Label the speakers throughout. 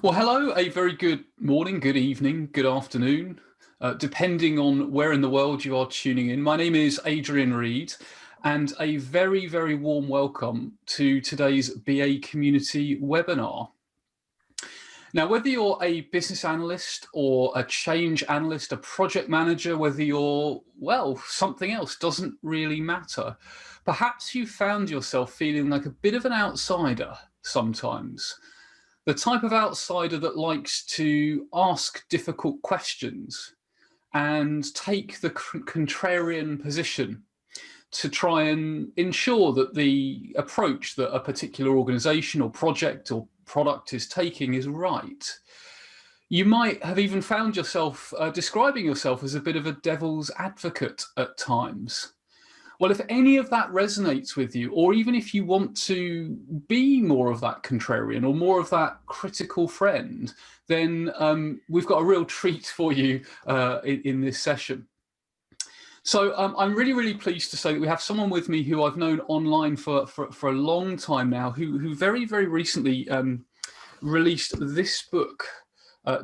Speaker 1: Well, hello, a very good morning, good evening, good afternoon, depending on where in the world you are tuning in. My name is Adrian Reed, and a very, very warm welcome to today's BA Community webinar. Now, whether you're a business analyst or a change analyst, a project manager, whether you're, well, something else, doesn't really matter. Perhaps you found yourself feeling like a bit of an outsider sometimes. The type of outsider that likes to ask difficult questions and take the contrarian position to try and ensure that the approach that a particular organization or project or product is taking is right. You might have even found yourself describing yourself as a bit of a devil's advocate at times. Well, if any of that resonates with you, or even if you want to be more of that contrarian or more of that critical friend, then we've got a real treat for you in this session. So I'm really, really pleased to say that we have someone with me who I've known online for a long time now, who very, very recently released this book,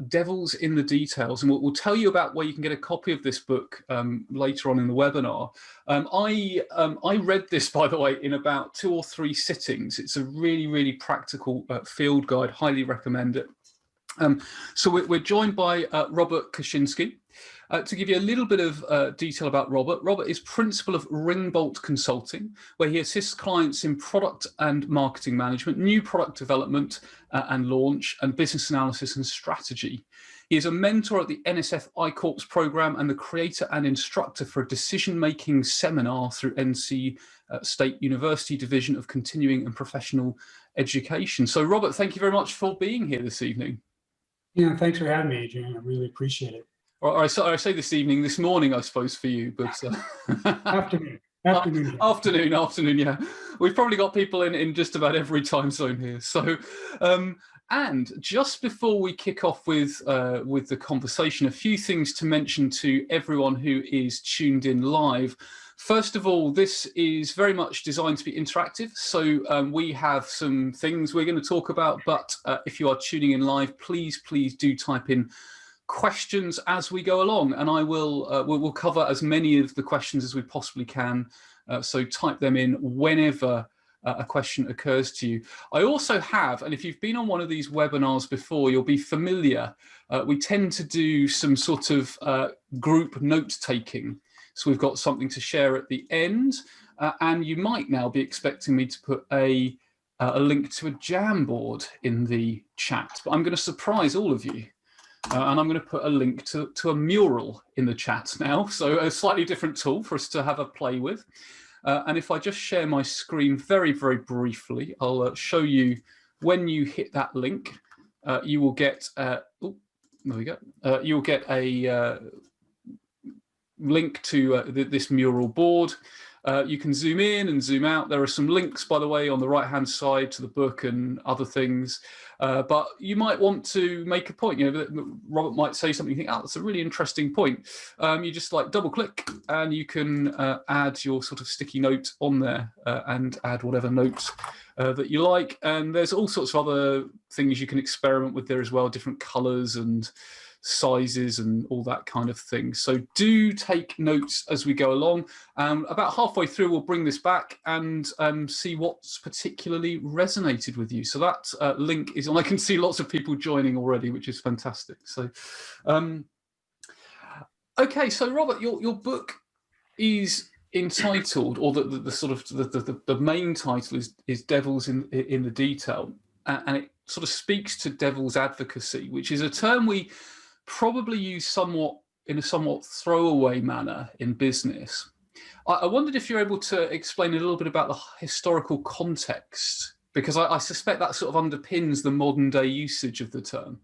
Speaker 1: Devils in the Details, and we'll tell you about where you can get a copy of this book later on in the webinar. I read this, by the way, in about 2 or 3 sittings. It's a really, really practical field guide. Highly recommend it. So we're joined by Robert Koshinskie. To give you a little bit of detail about Robert, Robert is principal of Ringbolt Consulting, where he assists clients in product and marketing management, new product development and launch, and business analysis and strategy. He is a mentor at the NSF iCorps program and the creator and instructor for a decision-making seminar through NC State University Division of Continuing and Professional Education. So Robert, thank you very much for being here this evening.
Speaker 2: Yeah, thanks for having me, Adrian. I really appreciate it.
Speaker 1: Or I say this evening, this morning, I suppose, for you, but
Speaker 2: Afternoon,
Speaker 1: yeah. We've probably got people in just about every time zone here. So, and just before we kick off with the conversation, a few things to mention to everyone who is tuned in live. First of all, this is very much designed to be interactive. So we have some things we're going to talk about, but if you are tuning in live, please do type in questions as we go along, and I will we'll cover as many of the questions as we possibly can. So type them in whenever a question occurs to you. I also have, and if you've been on one of these webinars before, you'll be familiar. We tend to do some sort of group note taking. So we've got something to share at the end, and you might now be expecting me to put a link to a Jamboard in the chat, but I'm going to surprise all of you. And I'm going to put a link to a mural in the chat now, so a slightly different tool for us to have a play with. And if I just share my screen very, very briefly, I'll show you when you hit that link, you will get, oh, there we go. You'll get a link to this mural board. You can zoom in and zoom out. There are some links, by the way, on the right-hand side to the book and other things. But you might want to make a point. You know, Robert might say something. You think, oh, that's a really interesting point. You just like double-click, and you can add your sort of sticky note on there and add whatever notes that you like. And there's all sorts of other things you can experiment with there as well, different colours and sizes and all that kind of thing. So do take notes as we go along. About halfway through, we'll bring this back and see what's particularly resonated with you. So that link is on. I can see lots of people joining already, which is fantastic. So, okay, so Robert, your book is entitled, or the sort of the main title is Devils in the Detail, and it sort of speaks to devil's advocacy, which is a term we probably use in a somewhat throwaway manner in business. I wondered if you're able to explain a little bit about the historical context, because I suspect that sort of underpins the modern day usage of the term.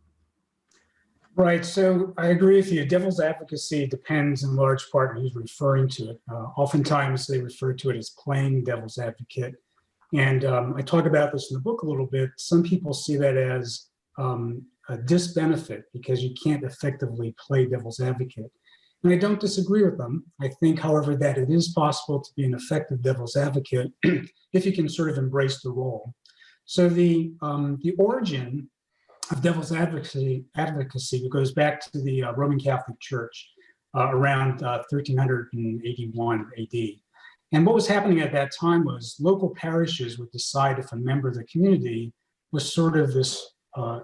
Speaker 2: Right, so I agree with you. Devil's advocacy depends in large part on who's referring to it. Oftentimes they refer to it as playing devil's advocate. And I talk about this in the book a little bit. Some people see that as a disbenefit because you can't effectively play devil's advocate. And I don't disagree with them. I think, however, that it is possible to be an effective devil's advocate if you can sort of embrace the role. So the origin of devil's advocacy goes back to the Roman Catholic Church around 1381 AD. And what was happening at that time was local parishes would decide if a member of the community was sort of this,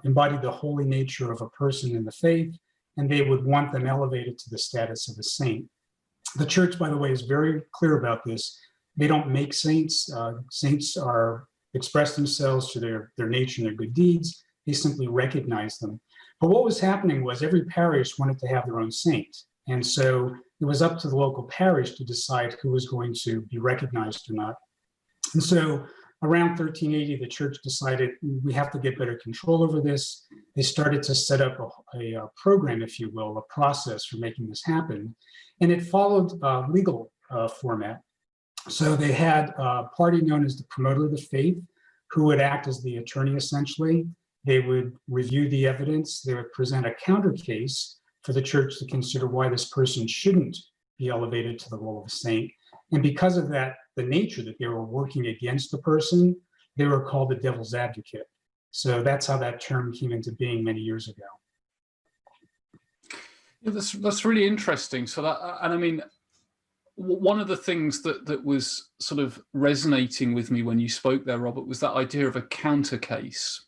Speaker 2: embodied the holy nature of a person in the faith, and they would want them elevated to the status of a saint. The church, by the way, is very clear about this. They don't make saints. Saints express themselves through their nature and their good deeds. They simply recognize them. But what was happening was every parish wanted to have their own saint. And so it was up to the local parish to decide who was going to be recognized or not. And so around 1380, the church decided we have to get better control over this. They started to set up a program, if you will, a process for making this happen. And it followed legal format. So they had a party known as the promoter of the faith, who would act as the attorney essentially. They would review the evidence. They would present a counter case for the church to consider why this person shouldn't be elevated to the role of a saint. And because of that, the nature that they were working against the person, they were called the devil's advocate. So that's how that term came into being many years ago.
Speaker 1: Yeah, that's really interesting. So that, and I mean, one of the things that was sort of resonating with me when you spoke there, Robert, was that idea of a counter case,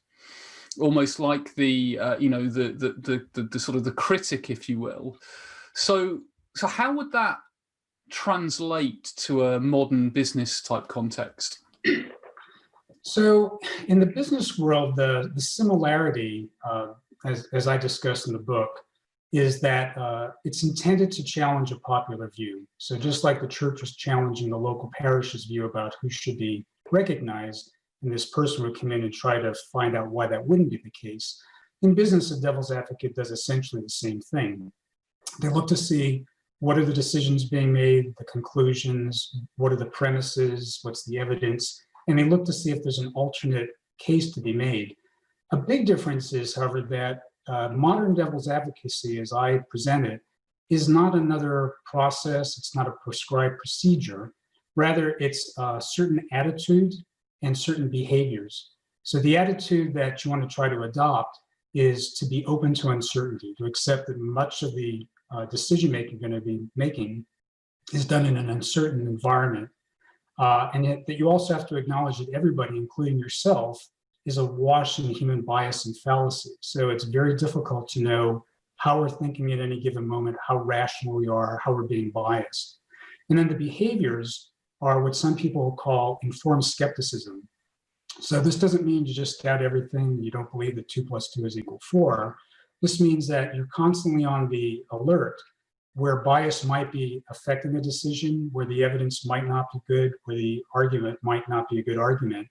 Speaker 1: almost like the the sort of the critic, if you will. So how would that translate to a modern business type context?
Speaker 2: So in the business world, the similarity, as I discussed in the book, is that it's intended to challenge a popular view. So just like the church was challenging the local parish's view about who should be recognized, and this person would come in and try to find out why that wouldn't be the case. In business, a devil's advocate does essentially the same thing. They look to see what are the decisions being made, the conclusions, what are the premises, what's the evidence, and they look to see if there's an alternate case to be made. A big difference is, however, that modern devil's advocacy, as I present it, is not another process, it's not a prescribed procedure. Rather, it's a certain attitude and certain behaviors. So the attitude that you want to try to adopt is to be open to uncertainty, to accept that much of the decision-making you're going to be making is done in an uncertain environment. And yet that you also have to acknowledge that everybody, including yourself, is awash in human bias and fallacy. So it's very difficult to know how we're thinking at any given moment, how rational we are, how we're being biased. And then the behaviors are what some people call informed skepticism. So this doesn't mean you just doubt everything, you don't believe that 2 + 2 = 4. This means that you're constantly on the alert where bias might be affecting a decision, where the evidence might not be good, where the argument might not be a good argument.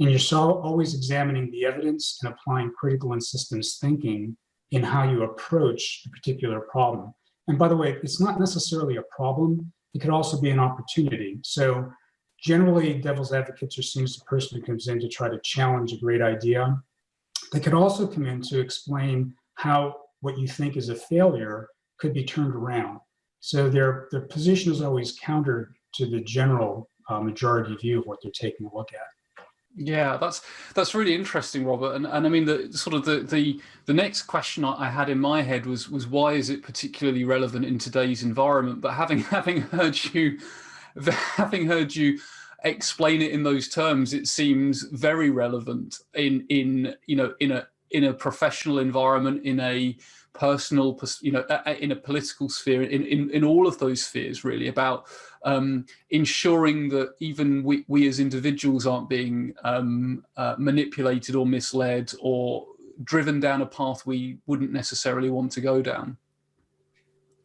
Speaker 2: And you're always examining the evidence and applying critical and systems thinking in how you approach a particular problem. And by the way, it's not necessarily a problem, it could also be an opportunity. So generally, devil's advocates are seen as the person who comes in to try to challenge a great idea. They could also come in to explain how what you think is a failure could be turned around. So their position is always counter to the general majority view of what they're taking a look at.
Speaker 1: Yeah, that's really interesting, Robert. And I mean, the next question I had in my head was why is it particularly relevant in today's environment? But having heard you explain it in those terms, it seems very relevant in a professional environment, in a personal, in a political sphere, in all of those spheres, really, about ensuring that even we as individuals aren't being manipulated or misled or driven down a path we wouldn't necessarily want to go down.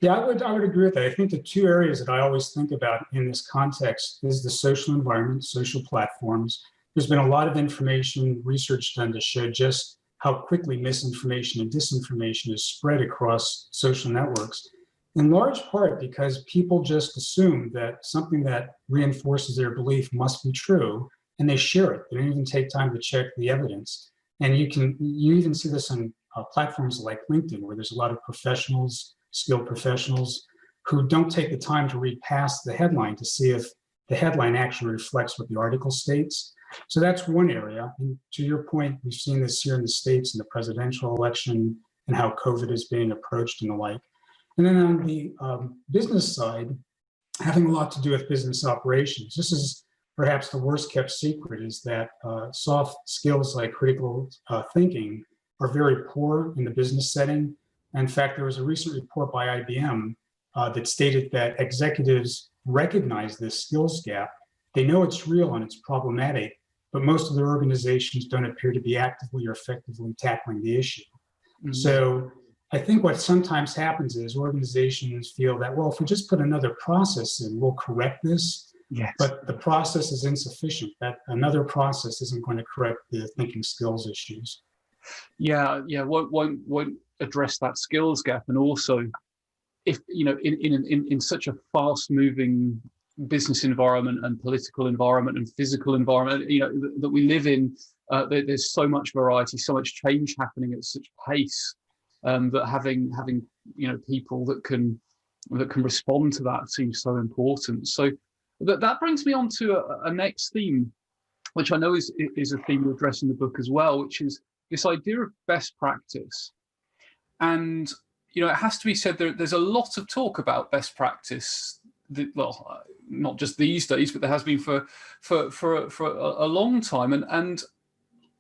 Speaker 2: Yeah, I would agree with that. I think the two areas that I always think about in this context is the social environment, social platforms. There's been a lot of information, research done to show just how quickly misinformation and disinformation is spread across social networks, in large part because people just assume that something that reinforces their belief must be true, and they share it. They don't even take time to check the evidence. And you even see this on platforms like LinkedIn, where there's a lot of professionals, skilled professionals, who don't take the time to read past the headline to see if the headline actually reflects what the article states. So that's one area. And to your point, we've seen this here in the States in the presidential election and how COVID is being approached and the like. And then on the business side, having a lot to do with business operations. This is perhaps the worst kept secret, is that soft skills like critical thinking are very poor in the business setting. In fact, there was a recent report by IBM that stated that executives recognize this skills gap. They know it's real and it's problematic, but most of their organizations don't appear to be actively or effectively tackling the issue. Mm-hmm. So I think what sometimes happens is organizations feel that, well, if we just put another process in, we'll correct this. Yes. But the process is insufficient. That another process isn't going to correct the thinking skills issues.
Speaker 1: Yeah, won't address that skills gap. And also, if in such a fast-moving business environment and political environment and physical environment, that we live in, there's so much variety, so much change happening at such pace, that having people that can respond to that seems so important. So that brings me on to a next theme, which I know is a theme you address in the book as well, which is this idea of best practice. And it has to be said there's a lot of talk about best practice. Well, not just these days, but there has been for a long time. And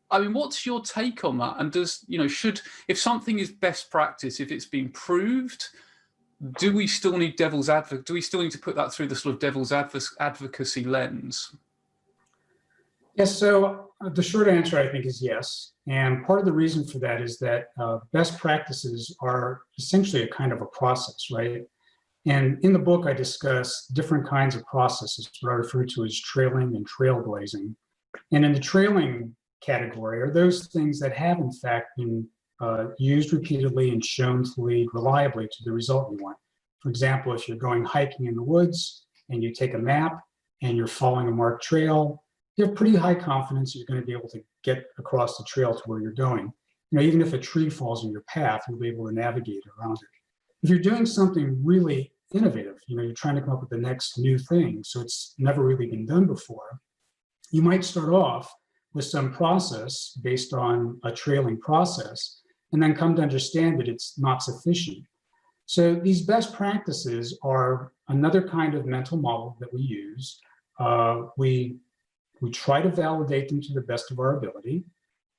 Speaker 1: I mean, what's your take on that? And does if something is best practice, if it's been proved, do we still need devil's advocate? Do we still need to put that through the sort of devil's advocacy lens?
Speaker 2: Yes. So the short answer, I think, is yes. And part of the reason for that is that best practices are essentially a kind of a process, right? And in the book, I discuss different kinds of processes, what I refer to as trailing and trailblazing. And in the trailing category are those things that have, in fact, been used repeatedly and shown to lead reliably to the result you want. For example, if you're going hiking in the woods and you take a map and you're following a marked trail, you have pretty high confidence you're going to be able to get across the trail to where you're going. Even if a tree falls in your path, you'll be able to navigate around it. If you're doing something really innovative, you're trying to come up with the next new thing, so it's never really been done before, you might start off with some process based on a trailing process, and then come to understand that it's not sufficient. So these best practices are another kind of mental model that we use. We try to validate them to the best of our ability,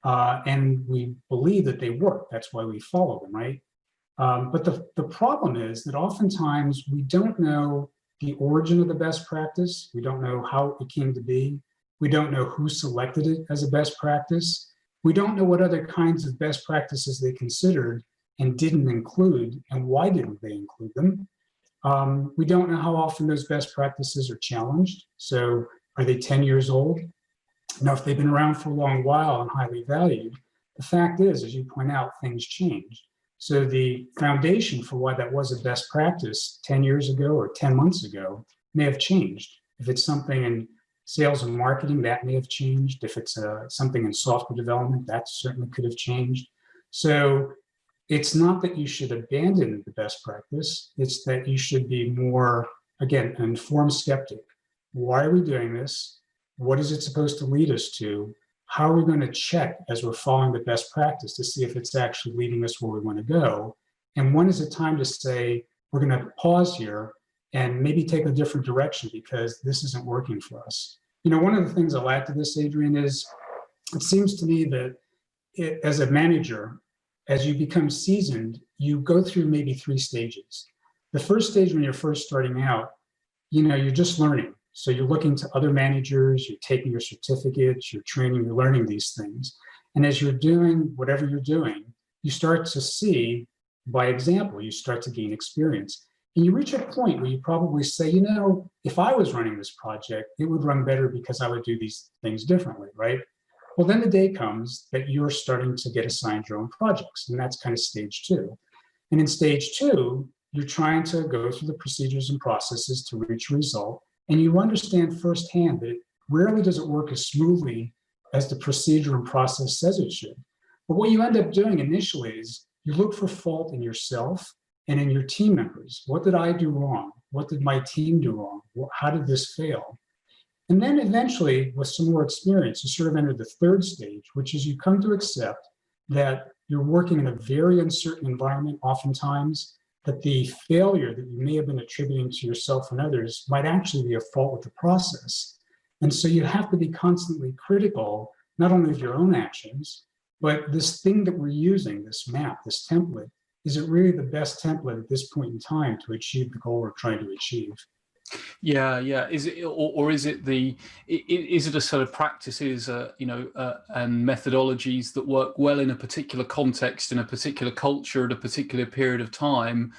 Speaker 2: and we believe that they work. That's why we follow them, right? But the problem is that oftentimes we don't know the origin of the best practice. We don't know how it came to be. We don't know who selected it as a best practice. We don't know what other kinds of best practices they considered and didn't include, and why didn't they include them. We don't know how often those best practices are challenged. So are they 10 years old? Now, if they've been around for a long while and highly valued, the fact is, as you point out, things change. So the foundation for why that was a best practice 10 years ago or 10 months ago may have changed. If it's something in sales and marketing, that may have changed. If it's something in software development, that certainly could have changed. So it's not that you should abandon the best practice. It's that you should be more, again, an informed skeptic. Why are we doing this? What is it supposed to lead us to? How are we going to check as we're following the best practice to see if it's actually leading us where we want to go? And when is it time to say, we're going to pause here and maybe take a different direction because this isn't working for us? One of the things I'll add to this, Adrian, is it seems to me that as a manager, as you become seasoned, you go through maybe 3 stages. The first stage, when you're first starting out, you're just learning. So you're looking to other managers, you're taking your certificates, you're training, you're learning these things. And as you're doing whatever you're doing, you start to see, by example, you start to gain experience. And you reach a point where you probably say, if I was running this project, it would run better because I would do these things differently, right? Well, then the day comes that you're starting to get assigned your own projects, and that's kind of stage 2. And in stage 2, you're trying to go through the procedures and processes to reach a result, and you understand firsthand that rarely does it work as smoothly as the procedure and process says it should. But what you end up doing initially is you look for fault in yourself and in your team members. What did I do wrong? What did my team do wrong? How did this fail? And then eventually, with some more experience, you sort of enter the third stage, which is you come to accept that you're working in a very uncertain environment oftentimes, that the failure that you may have been attributing to yourself and others might actually be a fault with the process. And so you have to be constantly critical, not only of your own actions, but this thing that we're using, this map, this template, is it really the best template at this point in time to achieve the goal we're trying to achieve?
Speaker 1: Yeah, yeah. Is it, or is it is it a set of practices, and methodologies that work well in a particular context, in a particular culture, at a particular period of time,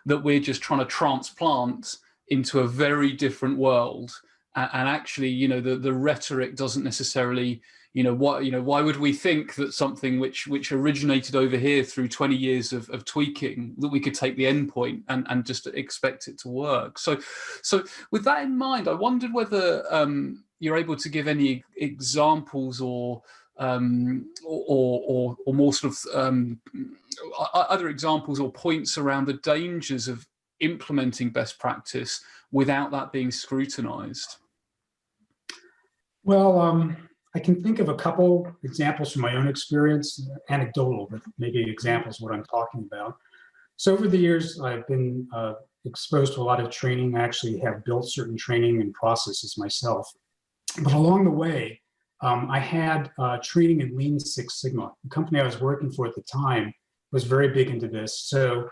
Speaker 1: that we're just trying to transplant into a very different world? And actually, the rhetoric doesn't necessarily, why would we think that something which originated over here through 20 years of tweaking, that we could take the endpoint and just expect it to work? So with that in mind, I wondered whether you're able to give any examples or more sort of other examples or points around the dangers of implementing best practice without that being scrutinized.
Speaker 2: Well, I can think of a couple examples from my own experience, anecdotal, but maybe examples of what I'm talking about. So over the years, I've been exposed to a lot of training. I actually have built certain training and processes myself. But along the way, I had training in Lean Six Sigma. The company I was working for at the time was very big into this. So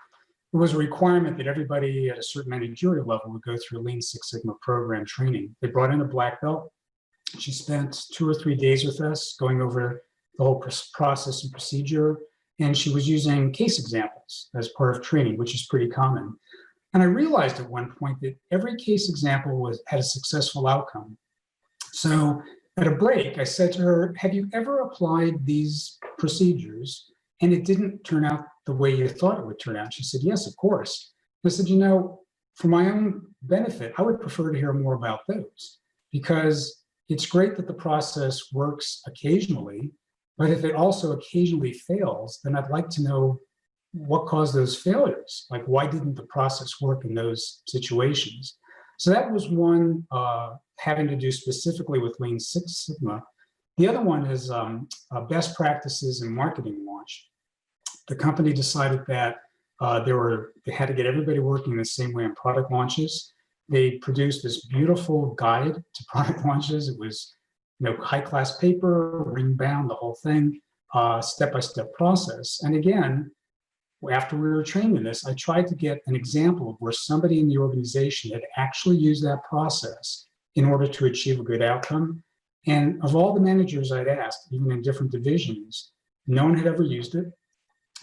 Speaker 2: it was a requirement that everybody at a certain managerial level would go through a Lean Six Sigma program training. They brought in a black belt. She spent 2 or 3 days with us going over the whole process and procedure. And she was using case examples as part of training, which is pretty common. And I realized at one point that every case example had a successful outcome. So at a break, I said to her, have you ever applied these procedures and it didn't turn out the way you thought it would turn out? She said, yes, of course. I said, for my own benefit, I would prefer to hear more about those, because it's great that the process works occasionally, but if it also occasionally fails, then I'd like to know what caused those failures. Like, why didn't the process work in those situations? So that was one having to do specifically with Lean Six Sigma. The other one is best practices in marketing launch. The company decided that they had to get everybody working the same way in product launches. They produced this beautiful guide to product launches. It was, high-class paper, ring-bound, the whole thing, step-by-step process. And again, after we were trained in this, I tried to get an example of where somebody in the organization had actually used that process in order to achieve a good outcome. And of all the managers I'd asked, even in different divisions, no one had ever used it.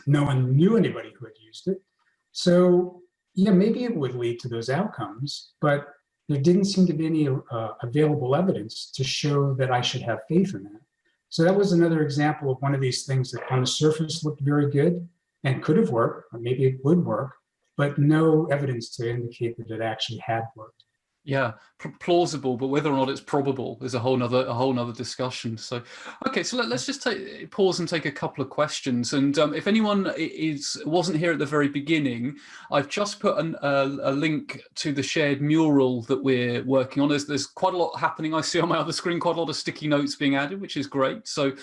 Speaker 2: No one knew anybody who had used it. So, maybe it would lead to those outcomes, but there didn't seem to be any available evidence to show that I should have faith in that. So that was another example of one of these things that on the surface looked very good and could have worked, or maybe it would work, but no evidence to indicate that it actually had worked.
Speaker 1: Yeah, plausible, but whether or not it's probable is a whole nother discussion. So, okay, so let's just pause and take a couple of questions. And if anyone wasn't here at the very beginning, I've just put a link to the shared mural that we're working on. There's quite a lot happening. I see on my other screen quite a lot of sticky notes being added, which is great. So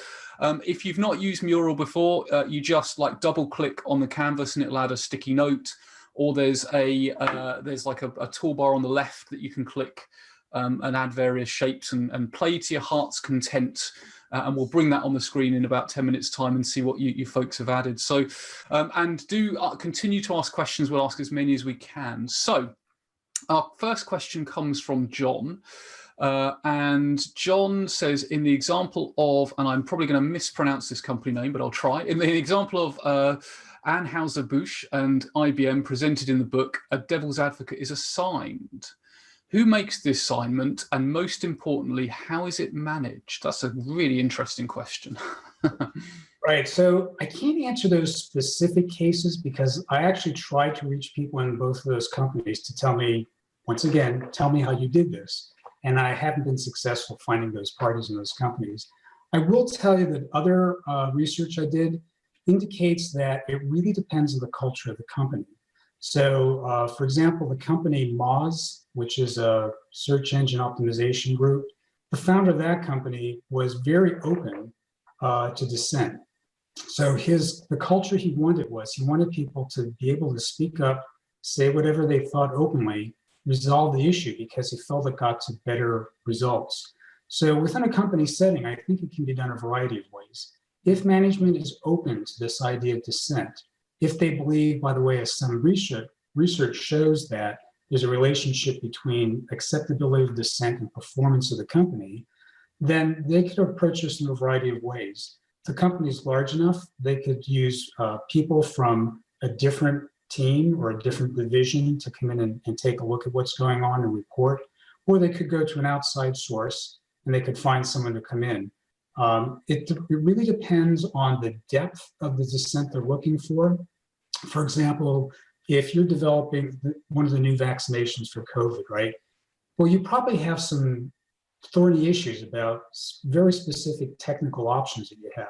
Speaker 1: if you've not used Mural before, you just double click on the canvas and it'll add a sticky note. Or there's like a toolbar on the left that you can click and add various shapes and play to your heart's content. And we'll bring that on the screen in about 10 minutes time and see what you folks have added. So, and do continue to ask questions. We'll ask as many as we can. So our first question comes from John. And John says, in the example of, and I'm probably going to mispronounce this company name, but I'll try. In the example of Anheuser-Busch and IBM presented in the book, a devil's advocate is assigned. Who makes this assignment? And most importantly, how is it managed? That's a really interesting question.
Speaker 2: Right. So I can't answer those specific cases because I actually tried to reach people in both of those companies to tell me, once again, tell me how you did this. And I haven't been successful finding those parties in those companies. I will tell you that other research I did indicates that it really depends on the culture of the company. So, for example, the company Moz, which is a search engine optimization group, the founder of that company was very open to dissent. So the culture he wanted people to be able to speak up, say whatever they thought openly, resolve the issue because he felt it got to better results. So within a company setting, I think it can be done a variety of ways. If management is open to this idea of dissent, if they believe, by the way, as some research shows that there's a relationship between acceptability of dissent and performance of the company, then they could approach this in a variety of ways. If the company is large enough, they could use people from a different team or a different division to come in and take a look at what's going on and report, or they could go to an outside source and they could find someone to come in. It really depends on the depth of the dissent they're looking for. For example, if you're developing one of the new vaccinations for COVID, right? Well, you probably have some thorny issues about very specific technical options that you have.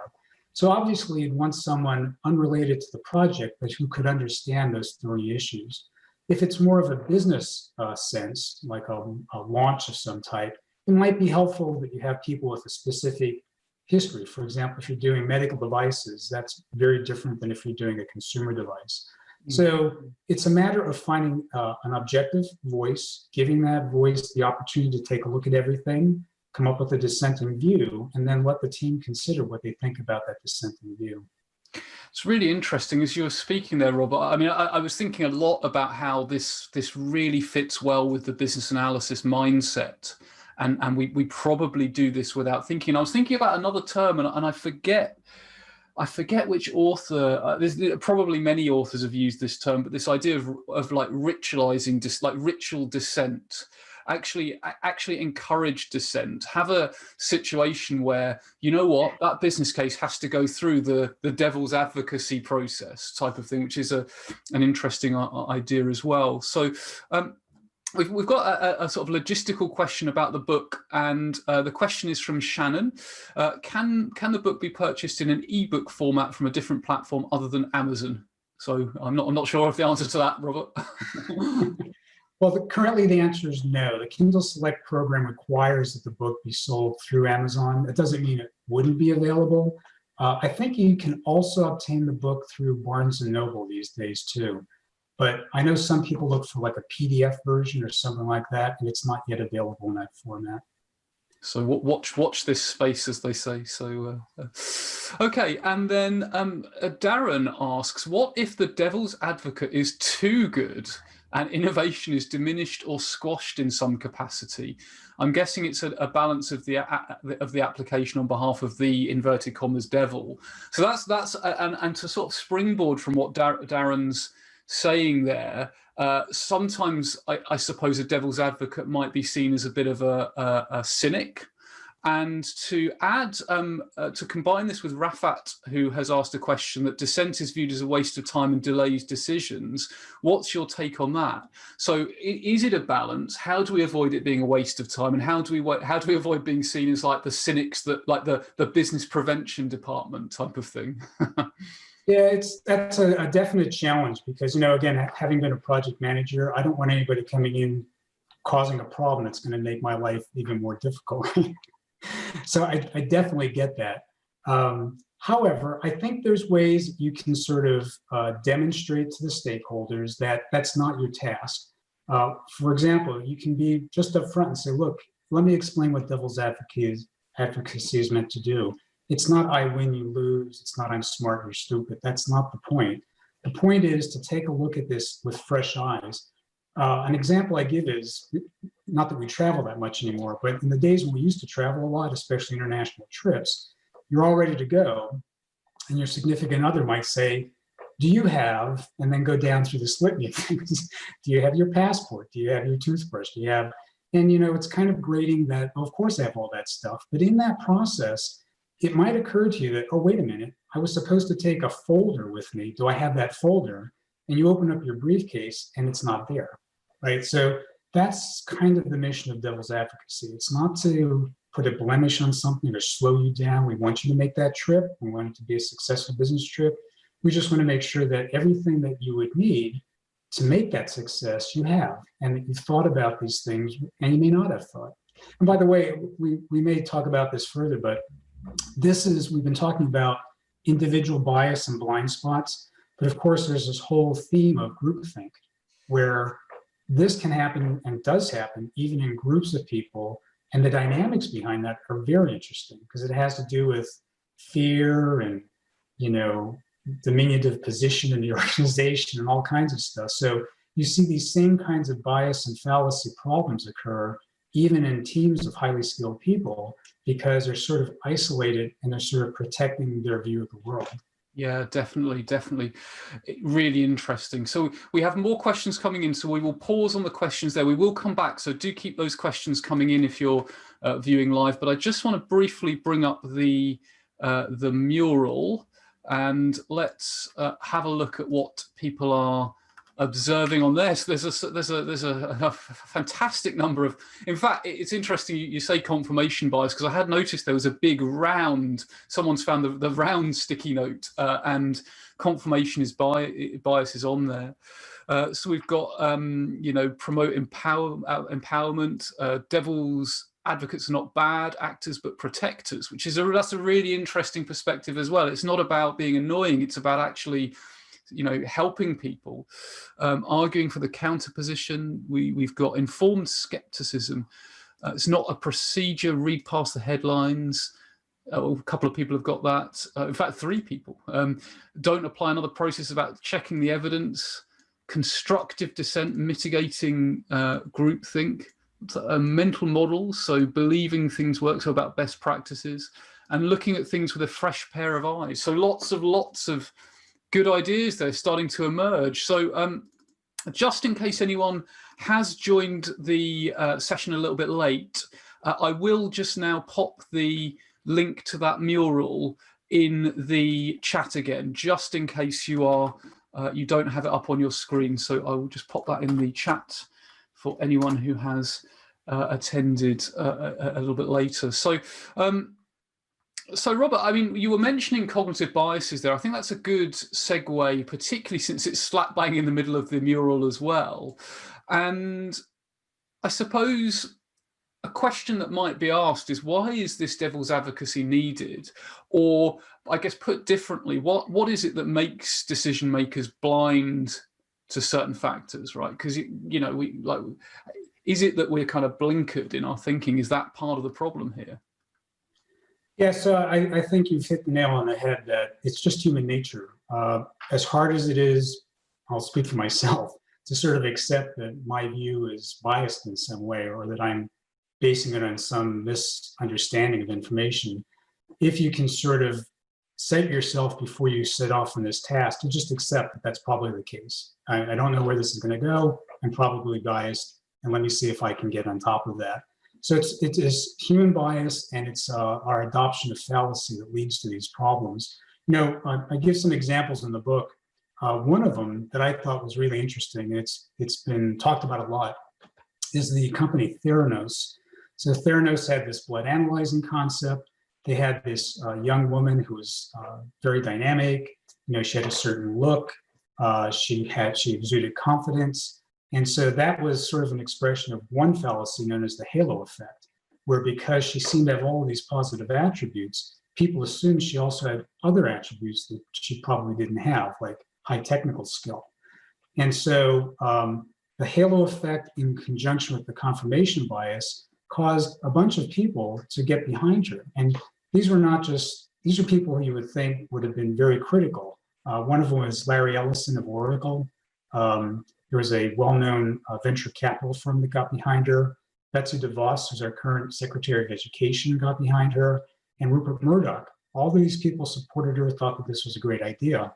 Speaker 2: So obviously you'd want someone unrelated to the project, but who could understand those thorny issues. If it's more of a business sense, like a launch of some type, it might be helpful that you have people with a specific history. For example, if you're doing medical devices, that's very different than if you're doing a consumer device. So it's a matter of finding an objective voice, giving that voice the opportunity to take a look at everything, come up with a dissenting view, and then let the team consider what they think about that dissenting view.
Speaker 1: It's really interesting as you were speaking there, Robert. I mean, I was thinking a lot about how this really fits well with the business analysis mindset. And we probably do this without thinking. I was thinking about another term, and I forget which author. There's probably many authors have used this term, but this idea of like ritualizing, like ritual dissent. Actually encourage dissent. Have a situation where, you know what, that business case has to go through the devil's advocacy process type of thing, which is an interesting idea as well. So. We've got a sort of logistical question about the book, and the question is from Shannon. Can the book be purchased in an ebook format from a different platform other than Amazon? So I'm not sure of the answer to that, Robert.
Speaker 2: Well, currently the answer is no. The Kindle Select program requires that the book be sold through Amazon. That doesn't mean it wouldn't be available. I think you can also obtain the book through Barnes & Noble these days too. But I know some people look for like a PDF version or something like that, and it's not yet available in that format.
Speaker 1: So watch this space, as they say. So okay, and then Darren asks, what if the devil's advocate is too good and innovation is diminished or squashed in some capacity? I'm guessing it's a balance of the application on behalf of the inverted commas devil. So that's and to sort of springboard from what Darren's saying there, sometimes I suppose a devil's advocate might be seen as a bit of a cynic. And to add, to combine this with Rafat, who has asked a question that dissent is viewed as a waste of time and delays decisions. What's your take on that? So is it a balance? How do we avoid it being a waste of time? And how do we avoid being seen as like the cynics, that like the business prevention department type of thing?
Speaker 2: Yeah, that's a definite challenge because, you know, again, having been a project manager, I don't want anybody coming in causing a problem that's going to make my life even more difficult. So I definitely get that. However, I think there's ways you can sort of demonstrate to the stakeholders that that's not your task. For example, you can be just upfront and say, look, let me explain what devil's advocacy is meant to do. It's not I win, you lose. It's not I'm smart, you're stupid. That's not the point. The point is to take a look at this with fresh eyes. An example I give is, not that we travel that much anymore, but in the days when we used to travel a lot, especially international trips, you're all ready to go. And your significant other might say, do you have, and then go down through this litany of things. Do you have your passport? Do you have your toothbrush? Do you have, and you know, it's kind of grating that, well, of course I have all that stuff. But in that process, it might occur to you that, oh, wait a minute, I was supposed to take a folder with me. Do I have that folder? And you open up your briefcase and it's not there, right? So that's kind of the mission of devil's advocacy. It's not to put a blemish on something or slow you down. We want you to make that trip. We want it to be a successful business trip. We just want to make sure that everything that you would need to make that success, you have, and that you've thought about these things and you may not have thought. And by the way, we may talk about this further, but we've been talking about individual bias and blind spots, but of course there's this whole theme of groupthink where this can happen and does happen even in groups of people. And the dynamics behind that are very interesting because it has to do with fear and, diminutive position in the organization and all kinds of stuff. So you see these same kinds of bias and fallacy problems occur even in teams of highly skilled people because they're sort of isolated and they're sort of protecting their view of the world.
Speaker 1: Yeah, definitely. Really interesting. So we have more questions coming in, so we will pause on the questions there. We will come back, so do keep those questions coming in if you're viewing live. But I just want to briefly bring up the mural, and let's have a look at what people are observing on there. So there's a fantastic number of, in fact, it's interesting you say confirmation bias, because I had noticed there was a big round, someone's found the round sticky note, and confirmation bias is on there. So we've got promote empowerment, devil's advocates are not bad actors but protectors, which is that's a really interesting perspective as well. It's not about being annoying, it's about actually helping people. Arguing for the counter position, we've got informed skepticism. It's not a procedure, read past the headlines. A couple of people have got that. In fact, 3 people. Don't apply another process about checking the evidence. Constructive dissent, mitigating groupthink. Mental models, so believing things work, so about best practices, and looking at things with a fresh pair of eyes. So lots of good ideas there starting to emerge. So just in case anyone has joined the session a little bit late, I will just now pop the link to that mural in the chat again, just in case you don't have it up on your screen. So I will just pop that in the chat for anyone who has attended a little bit later. So Robert, I mean, you were mentioning cognitive biases there. I think that's a good segue, particularly since it's slap bang in the middle of the mural as well. And I suppose a question that might be asked is, why is this devil's advocacy needed? Or I guess put differently, what is it that makes decision makers blind to certain factors, right? Because, is it that we're kind of blinkered in our thinking? Is that part of the problem here?
Speaker 2: Yeah, so I think you've hit the nail on the head that it's just human nature. As hard as it is, I'll speak for myself, to sort of accept that my view is biased in some way, or that I'm basing it on some misunderstanding of information. If you can sort of set yourself before you set off on this task to just accept that that's probably the case. I don't know where this is going to go. I'm probably biased, and let me see if I can get on top of that. So it is human bias, and it's our adoption of fallacy that leads to these problems. I give some examples in the book. One of them that I thought was really interesting, and it's been talked about a lot, is the company Theranos. So Theranos had this blood analyzing concept. They had this young woman who was very dynamic. She had a certain look. She exuded confidence. And so that was sort of an expression of one fallacy known as the halo effect, where because she seemed to have all of these positive attributes, people assumed she also had other attributes that she probably didn't have, like high technical skill. And so the halo effect in conjunction with the confirmation bias caused a bunch of people to get behind her. And these are people who you would think would have been very critical. One of them was Larry Ellison of Oracle. There was a well-known venture capital firm that got behind her. Betsy DeVos, who's our current Secretary of Education, got behind her, and Rupert Murdoch. All of these people supported her, thought that this was a great idea.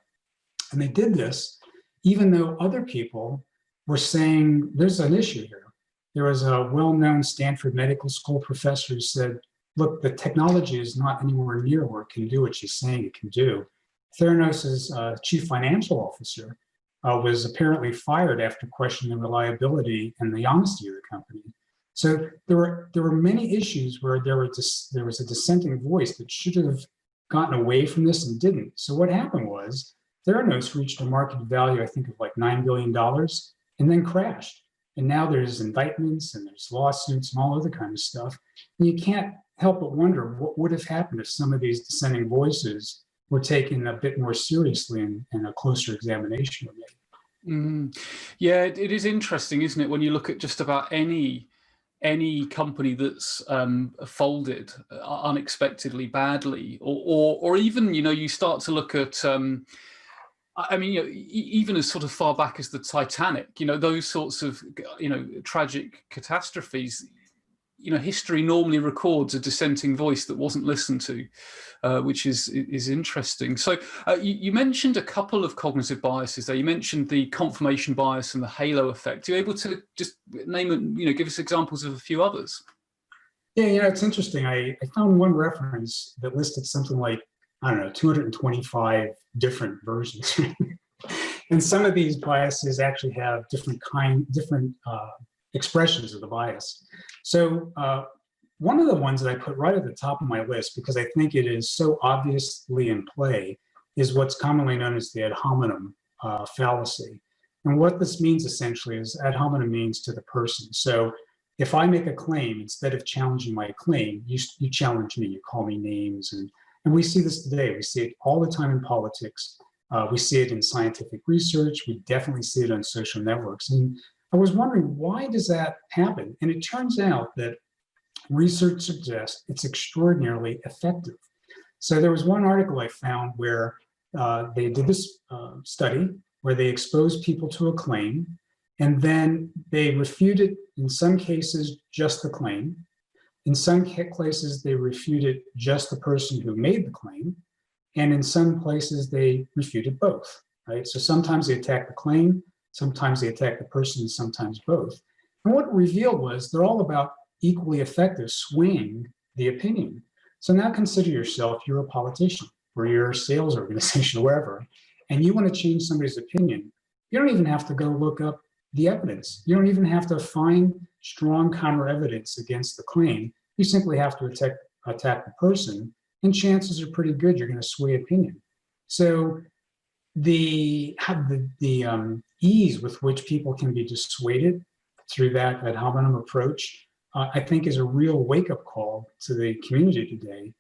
Speaker 2: And they did this even though other people were saying, there's an issue here. There was a well-known Stanford Medical School professor who said, look, the technology is not anywhere near where it can do what she's saying it can do. Theranos's chief financial officer was apparently fired after questioning the reliability and the honesty of the company. So there were many issues where there was a dissenting voice that should have gotten away from this and didn't. So what happened was Theranos reached a market value, I think, of like $9 billion and then crashed. And now there's indictments and there's lawsuits and all other kind of stuff. And you can't help but wonder what would have happened if some of these dissenting voices were taken a bit more seriously and a closer examination were made.
Speaker 1: Yeah, it is interesting, isn't it, when you look at just about any company that's folded unexpectedly badly, or even, you start to look at I mean, even as sort of far back as the Titanic, those sorts of, tragic catastrophes, history normally records a dissenting voice that wasn't listened to, which is interesting. So you mentioned a couple of cognitive biases there. You mentioned the confirmation bias and the halo effect. Are you able to just name and, give us examples of a few others?
Speaker 2: Yeah, it's interesting. I found one reference that listed something like, I don't know, 225 different versions. And some of these biases actually have different expressions of the bias. So one of the ones that I put right at the top of my list, because I think it is so obviously in play, is what's commonly known as the ad hominem fallacy. And what this means essentially is ad hominem means to the person. So if I make a claim, instead of challenging my claim, you challenge me, you call me names. And we see this today. We see it all the time in politics. We see it in scientific research. We definitely see it on social networks. And I was wondering, why does that happen? And it turns out that research suggests it's extraordinarily effective. So there was one article I found where they did this study where they exposed people to a claim, and then they refuted, in some cases, just the claim. In some cases, they refuted just the person who made the claim. And in some places, they refuted both, right? So sometimes they attack the claim, sometimes they attack the person, sometimes both. And what it revealed was they're all about equally effective swaying the opinion. So now consider yourself, you're a politician or you're a sales organization, wherever, and you want to change somebody's opinion. You don't even have to go look up the evidence. You don't even have to find strong counter evidence against the claim. You simply have to attack the person, and chances are pretty good you're going to sway opinion. So the ease with which people can be dissuaded through that ad hominem approach, I think is a real wake-up call to the community today,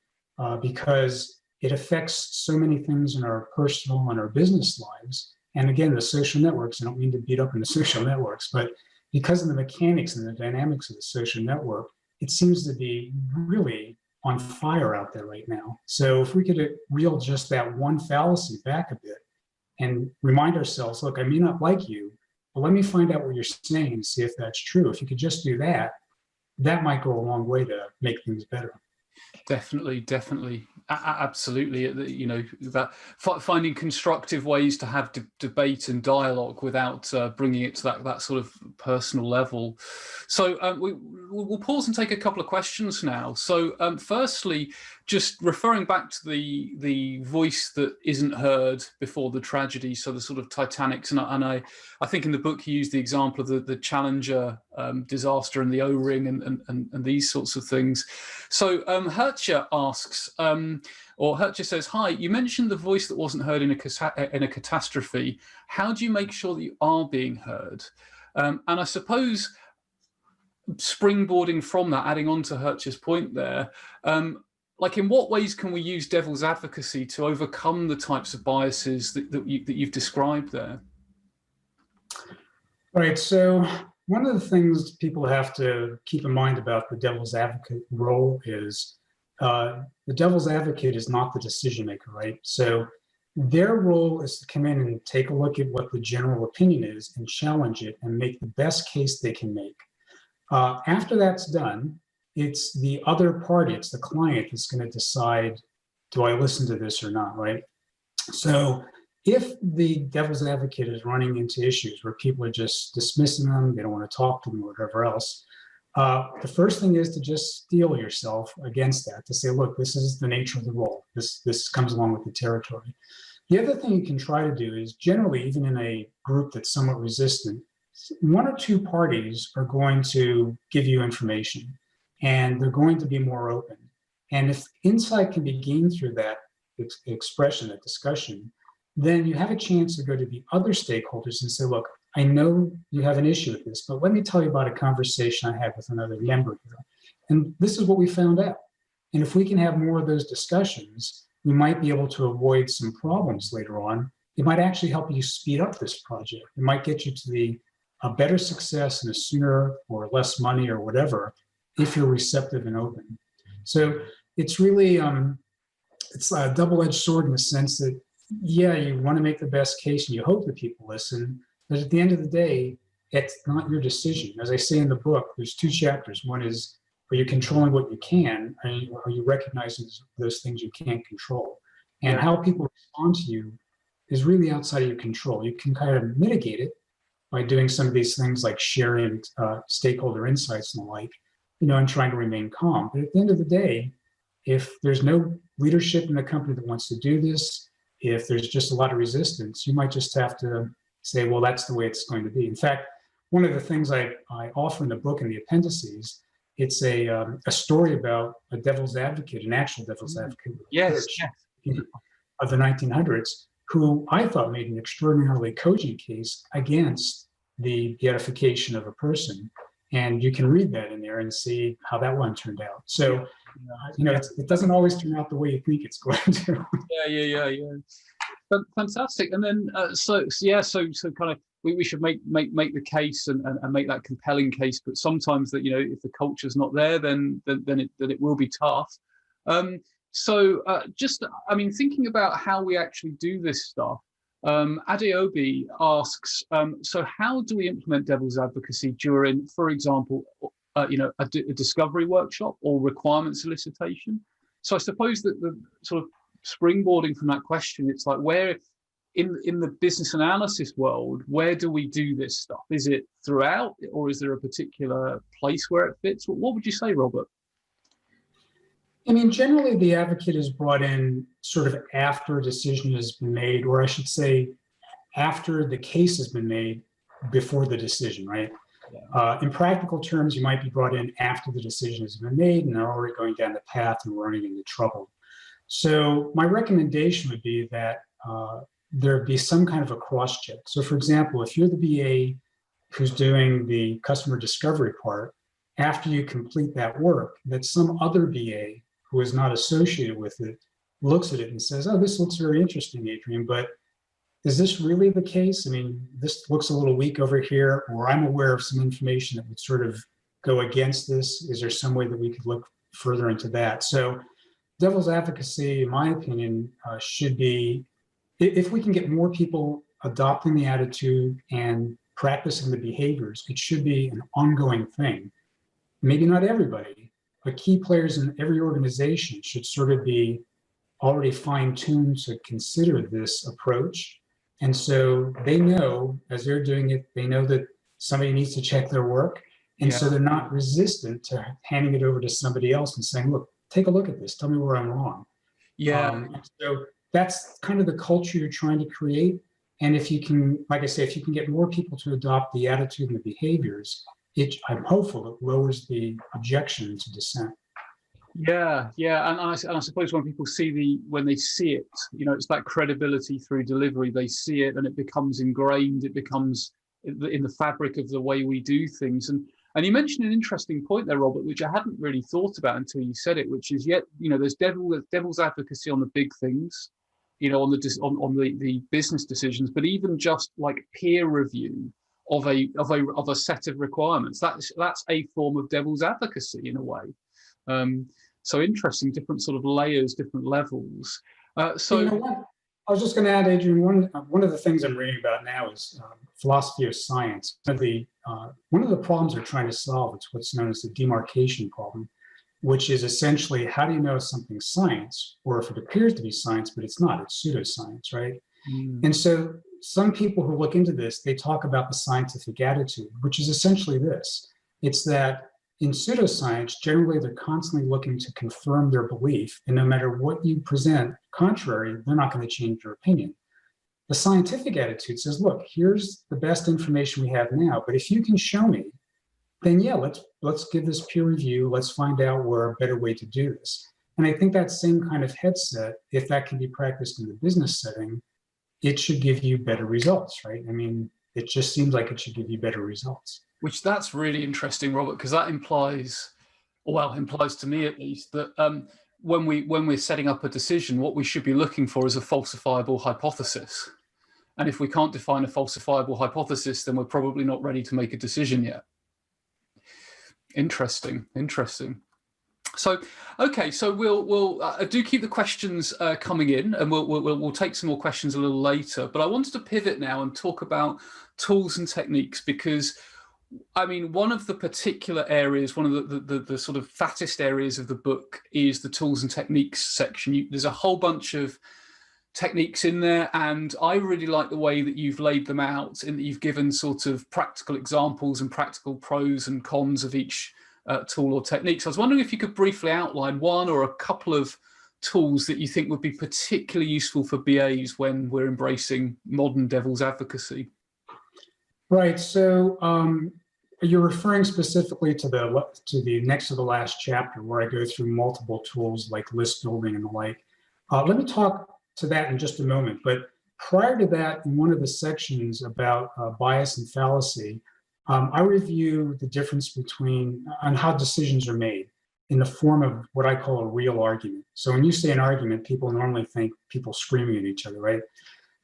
Speaker 2: because it affects so many things in our personal and our business lives. And again, the social networks, I don't mean to beat up on the social networks, but because of the mechanics and the dynamics of the social network, it seems to be really on fire out there right now. So if we could reel just that one fallacy back a bit and remind ourselves, look, I may not like you, but let me find out what you're saying and see if that's true. If you could just do that, that might go a long way to make things better.
Speaker 1: Definitely. Absolutely. That finding constructive ways to have debate and dialogue without bringing it to that sort of personal level. So we'll pause and take a couple of questions now. So firstly, just referring back to the voice that isn't heard before the tragedy, so the sort of Titanics, and I think in the book you used the example of the Challenger disaster and the O-ring and these sorts of things. So Hertje asks, or Hertje says, hi, you mentioned the voice that wasn't heard in a catastrophe. How do you make sure that you are being heard? And I suppose springboarding from that, adding on to Hertje's point there, like in what ways can we use devil's advocacy to overcome the types of biases that you've described there?
Speaker 2: Right, so one of the things people have to keep in mind about the devil's advocate role is the devil's advocate is not the decision maker, right? So their role is to come in and take a look at what the general opinion is and challenge it and make the best case they can make. After that's done, it's the other party, it's the client that's going to decide, do I listen to this or not, right? So if the devil's advocate is running into issues where people are just dismissing them, they don't want to talk to them or whatever else, the first thing is to just steel yourself against that, to say, look, this is the nature of the role. This comes along with the territory. The other thing you can try to do is generally, even in a group that's somewhat resistant, one or two parties are going to give you information and they're going to be more open. And if insight can be gained through that expression, that discussion, then you have a chance to go to the other stakeholders and say, look, I know you have an issue with this, but let me tell you about a conversation I had with another member here. And this is what we found out. And if we can have more of those discussions, we might be able to avoid some problems later on. It might actually help you speed up this project. It might get you to a better success and a sooner or less money or whatever, if you're receptive and open. So it's really, it's a double-edged sword in the sense that, yeah, you want to make the best case and you hope that people listen, but at the end of the day, it's not your decision. As I say in the book, there's 2 chapters. One is, are you controlling what you can? Are you recognizing those things you can't control? And how people respond to you is really outside of your control. You can kind of mitigate it by doing some of these things like sharing stakeholder insights and the like, and trying to remain calm. But at the end of the day, if there's no leadership in the company that wants to do this, if there's just a lot of resistance, you might just have to say, well, that's the way it's going to be. In fact, one of the things I offer in the book in the appendices, it's a story about a devil's advocate, an actual devil's advocate of the 1900s, who I thought made an extraordinarily cogent case against the beatification of a person. And you can read that in there and see how that one turned out. So, it doesn't always turn out the way you think it's going to.
Speaker 1: Yeah. Fantastic. And then, so kind of, we should make the case and make that compelling case. But sometimes that, if the culture's not there, then it will be tough. Thinking about how we actually do this stuff, Adeobi asks, so how do we implement devil's advocacy during, for example, a discovery workshop or requirement solicitation? So I suppose that the sort of springboarding from that question, it's like, where in the business analysis world, where do we do this stuff? Is it throughout, or is there a particular place where it fits? What would you say, Robert?
Speaker 2: I mean, generally the advocate is brought in sort of after a decision has been made, or I should say after the case has been made, before the decision, right? In practical terms, you might be brought in after the decision has been made and they're already going down the path and running into trouble. So my recommendation would be that there be some kind of a cross-check. So for example, if you're the BA who's doing the customer discovery part, after you complete that work, that some other BA who is not associated with it looks at it and says, oh, this looks very interesting, Adrian, but is this really the case? I mean, this looks a little weak over here, or I'm aware of some information that would sort of go against this. Is there some way that we could look further into that? So devil's advocacy, in my opinion, should be, if we can get more people adopting the attitude and practicing the behaviors, it should be an ongoing thing. Maybe not everybody, but key players in every organization should sort of be already fine-tuned to consider this approach. And so they know, as they're doing it, they know that somebody needs to check their work. And so they're not resistant to handing it over to somebody else and saying, look, take a look at this. Tell me where I'm wrong. So that's kind of the culture you're trying to create. And if you can, like I say, if you can get more people to adopt the attitude and the behaviors, I'm hopeful it lowers the objection to dissent.
Speaker 1: Yeah, and I suppose when people when they see it, it's that credibility through delivery. They see it and it becomes ingrained. It becomes in the fabric of the way we do things. And you mentioned an interesting point there, Robert, which I hadn't really thought about until you said it, which is there's devil's advocacy on the big things, on the business decisions, but even just like peer review of a set of requirements. That's a form of devil's advocacy in a way. So interesting, different sort of layers, different levels.
Speaker 2: So you know what? I was just going to add, Adrian, one of the things I'm reading about now is philosophy of science. One of the problems they're trying to solve is what's known as the demarcation problem, which is essentially, how do you know if something's science, or if it appears to be science, but it's not, it's pseudoscience, right? And so some people who look into this, they talk about the scientific attitude, which is essentially this. It's that in pseudoscience, generally, they're constantly looking to confirm their belief. And no matter what you present contrary, they're not going to change their opinion. The scientific attitude says, look, here's the best information we have now. But if you can show me, then yeah, let's give this peer review. Let's find out where a better way to do this. And I think that same kind of headset, if that can be practiced in the business setting, it should give you better results, right? I mean, It just seems like it should give you better results.
Speaker 1: Which that's really interesting, Robert, because that implies to me at least, that when we're setting up a decision, what we should be looking for is a falsifiable hypothesis. And if we can't define a falsifiable hypothesis, then we're probably not ready to make a decision yet. Interesting. So, okay, so we'll do keep the questions coming in, and we'll take some more questions a little later. But I wanted to pivot now and talk about tools and techniques, because I mean, one of the particular areas, one of the sort of fattest areas of the book is the tools and techniques section. There's a whole bunch of techniques in there, and I really like the way that you've laid them out, in that you've given sort of practical examples and practical pros and cons of each tool or technique. So I was wondering if you could briefly outline one or a couple of tools that you think would be particularly useful for BAs when we're embracing modern devil's advocacy.
Speaker 2: Right. So you're referring specifically to the next to the last chapter, where I go through multiple tools like list building and the like. Let me talk to that in just a moment. But prior to that, in one of the sections about bias and fallacy, I review the difference on how decisions are made in the form of what I call a real argument. So when you say an argument, people normally think people screaming at each other, right?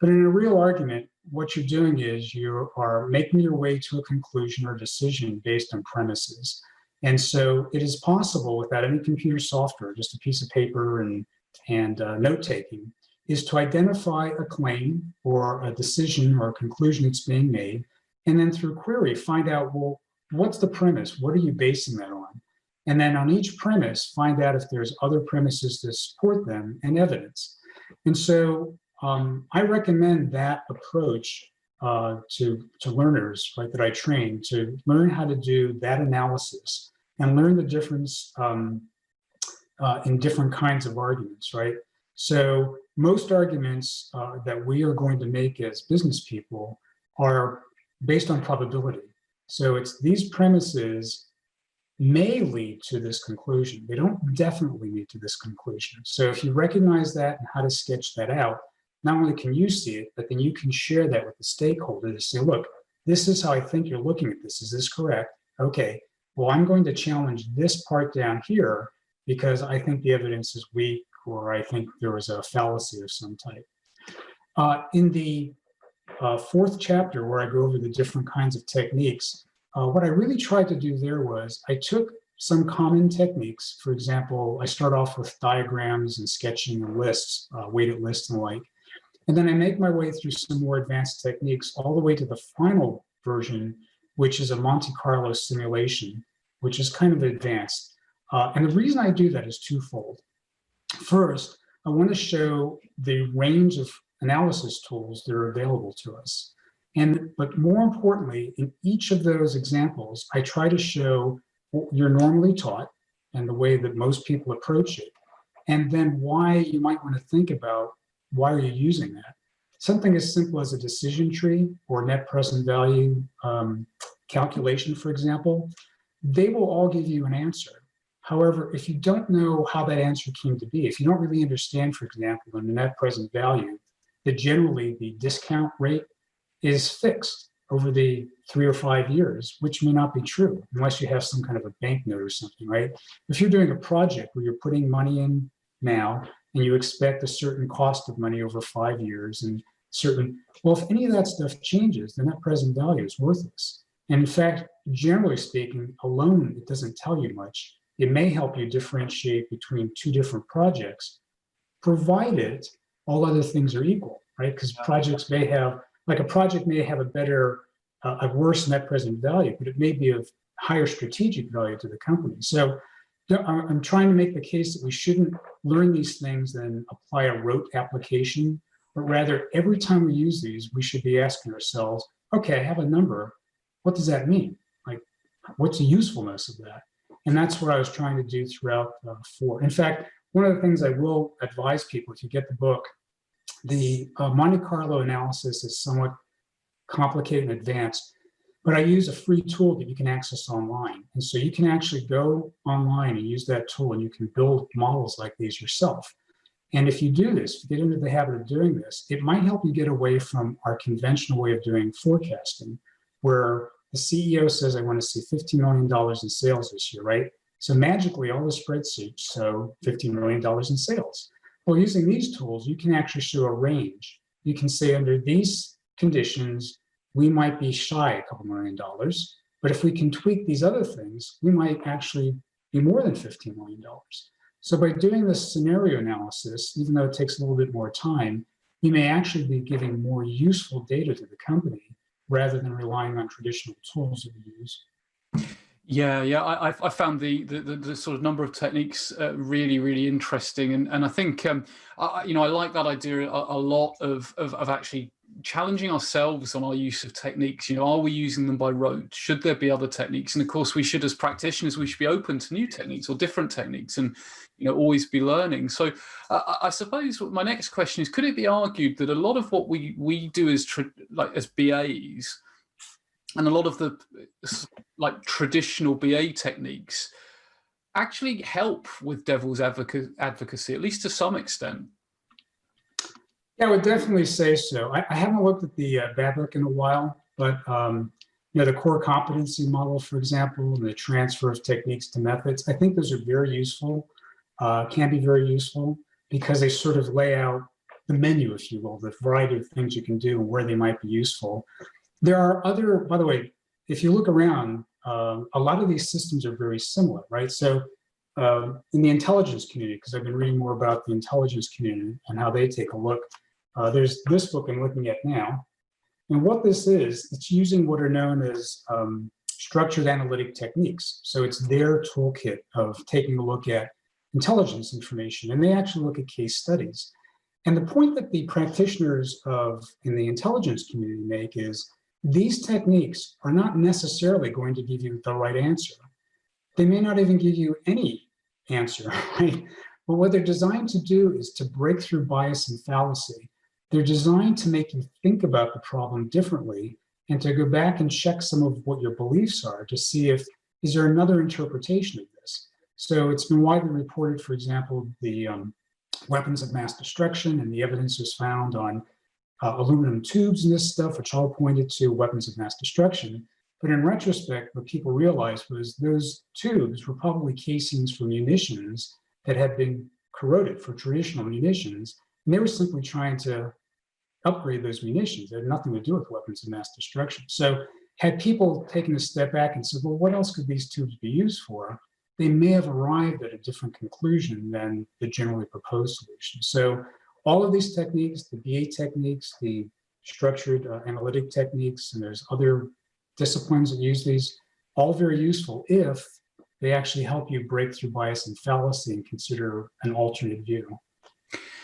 Speaker 2: But in a real argument, what you're doing is you are making your way to a conclusion or decision based on premises. And so it is possible, without any computer software, just a piece of paper and note-taking, is to identify a claim or a decision or a conclusion that's being made, and then through query, find out, well, what's the premise? What are you basing that on? And then on each premise, find out if there's other premises to support them and evidence. And so I recommend that approach to learners, right, that I train, to learn how to do that analysis and learn the difference in different kinds of arguments, right? So most arguments that we are going to make as business people are based on probability. So it's these premises may lead to this conclusion. They don't definitely lead to this conclusion. So if you recognize that and how to sketch that out, not only can you see it, but then you can share that with the stakeholder to say, look, this is how I think you're looking at this. Is this correct? Okay, well, I'm going to challenge this part down here because I think the evidence is weak, or I think there was a fallacy of some type. In the fourth chapter, where I go over the different kinds of techniques, what I really tried to do there was I took some common techniques. For example, I start off with diagrams and sketching and lists, weighted lists and the like. And then I make my way through some more advanced techniques all the way to the final version, which is a Monte Carlo simulation, which is kind of advanced. And the reason I do that is twofold. First, I want to show the range of analysis tools that are available to us. But more importantly, in each of those examples, I try to show what you're normally taught and the way that most people approach it, and then why you might want to think about why are you using that. Something as simple as a decision tree or net present value calculation, for example, they will all give you an answer. However, if you don't know how that answer came to be, if you don't really understand, for example, in the net present value, that generally the discount rate is fixed over the 3 or 5 years, which may not be true unless you have some kind of a bank note or something, right? If you're doing a project where you're putting money in now and you expect a certain cost of money over 5 years and well, if any of that stuff changes, the net present value is worthless. And in fact, generally speaking, alone, it doesn't tell you much. It may help you differentiate between two different projects, provided all other things are equal, right? Because projects may have, like a project may have a worse net present value, but it may be of higher strategic value to the company. So I'm trying to make the case that we shouldn't learn these things and apply a rote application, but rather every time we use these, we should be asking ourselves, okay, I have a number. What does that mean? Like, what's the usefulness of that? And that's what I was trying to do throughout 4. In fact, one of the things I will advise people, if you get the book, the Monte Carlo analysis is somewhat complicated and advanced, but I use a free tool that you can access online. And so you can actually go online and use that tool, and you can build models like these yourself. And if you do this, if you get into the habit of doing this, it might help you get away from our conventional way of doing forecasting, where the CEO says, I want to see $50 million in sales this year, right? So magically, all the spreadsheets show $50 million in sales. Well, using these tools, you can actually show a range. You can say under these conditions, we might be shy a couple $1 million, but if we can tweak these other things, we might actually be more than $15 million. So by doing this scenario analysis, even though it takes a little bit more time, you may actually be giving more useful data to the company rather than relying on traditional tools that we use.
Speaker 1: Yeah, I found the sort of number of techniques really, really interesting, and I think I like that idea a lot of actually challenging ourselves on our use of techniques. Are we using them by rote? Should there be other techniques? And of course, we should, as practitioners, we should be open to new techniques or different techniques, and always be learning. So I suppose my next question is: could it be argued that a lot of what we do as BAs, and a lot of the traditional BA techniques actually help with devil's advocacy, at least to some extent?
Speaker 2: Yeah, I would definitely say so. I haven't looked at the BABIC in a while, but the core competency model, for example, and the transfer of techniques to methods, I think those are very useful, can be very useful, because they sort of lay out the menu, if you will, the variety of things you can do and where they might be useful. There are other, by the way, if you look around, a lot of these systems are very similar, right? So in the intelligence community, because I've been reading more about the intelligence community and how they take a look, there's this book I'm looking at now. And what this is, it's using what are known as structured analytic techniques. So it's their toolkit of taking a look at intelligence information, and they actually look at case studies. And the point that the practitioners in the intelligence community make is, these techniques are not necessarily going to give you the right answer. They may not even give you any answer, right? But what they're designed to do is to break through bias and fallacy. They're designed to make you think about the problem differently and to go back and check some of what your beliefs are to see is there another interpretation of this? So it's been widely reported, for example, the weapons of mass destruction, and the evidence was found on aluminum tubes and this stuff, which all pointed to weapons of mass destruction. But in retrospect, what people realized was those tubes were probably casings for munitions that had been corroded for traditional munitions. And they were simply trying to upgrade those munitions. It had nothing to do with weapons of mass destruction. So had people taken a step back and said, well, what else could these tubes be used for? They may have arrived at a different conclusion than the generally proposed solution. So all of these techniques, the BA techniques, the structured analytic techniques, and there's other disciplines that use these, all very useful if they actually help you break through bias and fallacy and consider an alternate view.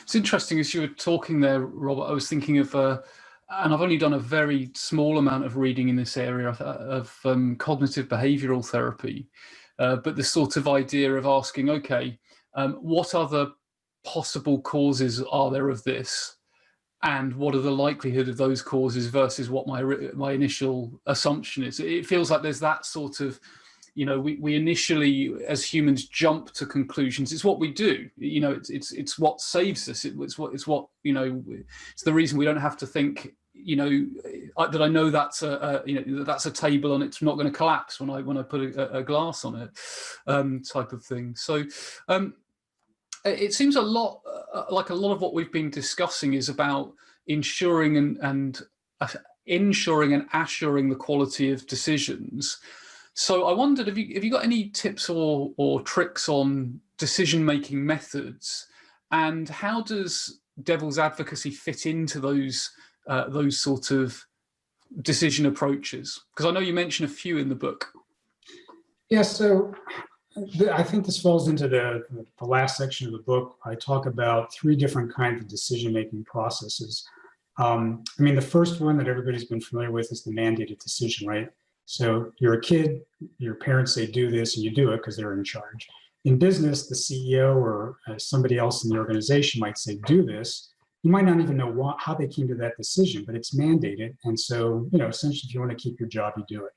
Speaker 1: It's interesting, as you were talking there, Robert, I was thinking of, and I've only done a very small amount of reading in this area of cognitive behavioral therapy, but the sort of idea of asking, okay, what other possible causes are there of this, and what are the likelihood of those causes versus what my initial assumption is? It feels like there's that sort of, we initially as humans jump to conclusions. It's what we do. It's what saves us. It's what it's the reason we don't have to think. That I know that's that's a table and it's not going to collapse when I put a glass on it, type of thing. So. It seems a lot like a lot of what we've been discussing is about ensuring and assuring the quality of decisions. So I wondered, have you got any tips or tricks on decision-making methods, and how does devil's advocacy fit into those sort of decision approaches? Because I know you mentioned a few in the book.
Speaker 2: Yeah, so I think this falls into the last section of the book. I talk about 3 different kinds of decision-making processes. The first one that everybody's been familiar with is the mandated decision, right? So you're a kid, your parents say do this, and you do it because they're in charge. In business, the CEO or somebody else in the organization might say do this. You might not even know how they came to that decision, but it's mandated. And so, essentially, if you want to keep your job, you do it.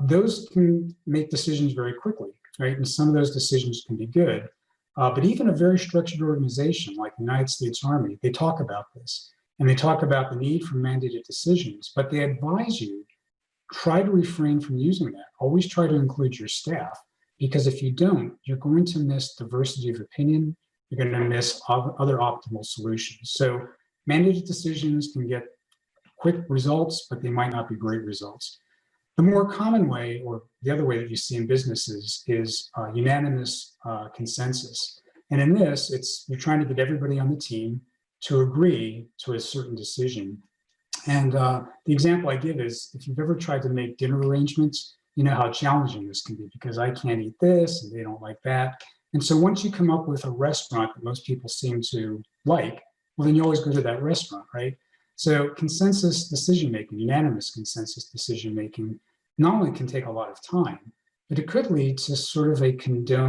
Speaker 2: Those can make decisions very quickly, right? And some of those decisions can be good. But even a very structured organization like the United States Army, they talk about this. And they talk about the need for mandated decisions, but they advise you, try to refrain from using that. Always try to include your staff, because if you don't, you're going to miss diversity of opinion. You're going to miss other optimal solutions. So mandated decisions can get quick results, but they might not be great results. The more common way, or the other way that you see in businesses, is unanimous consensus. And in this, you're trying to get everybody on the team to agree to a certain decision. And the example I give is, if you've ever tried to make dinner arrangements, you know how challenging this can be, because I can't eat this and they don't like that. And so once you come up with a restaurant that most people seem to like, well, then you always go to that restaurant, right? So consensus decision-making, unanimous consensus decision-making, not only can take a lot of time, but it could lead to sort of a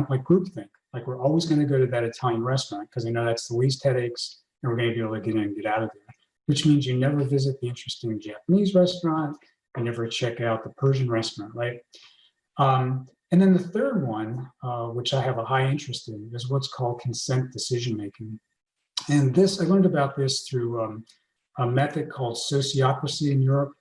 Speaker 2: like groupthink. Like, we're always going to go to that Italian restaurant because I know that's the least headaches and we're going to be able to get in and get out of there, which means you never visit the interesting Japanese restaurant, you never check out the Persian restaurant, right? And then the third one, which I have a high interest in, is what's called consent decision-making. And this, I learned about this through a method called sociocracy in Europe.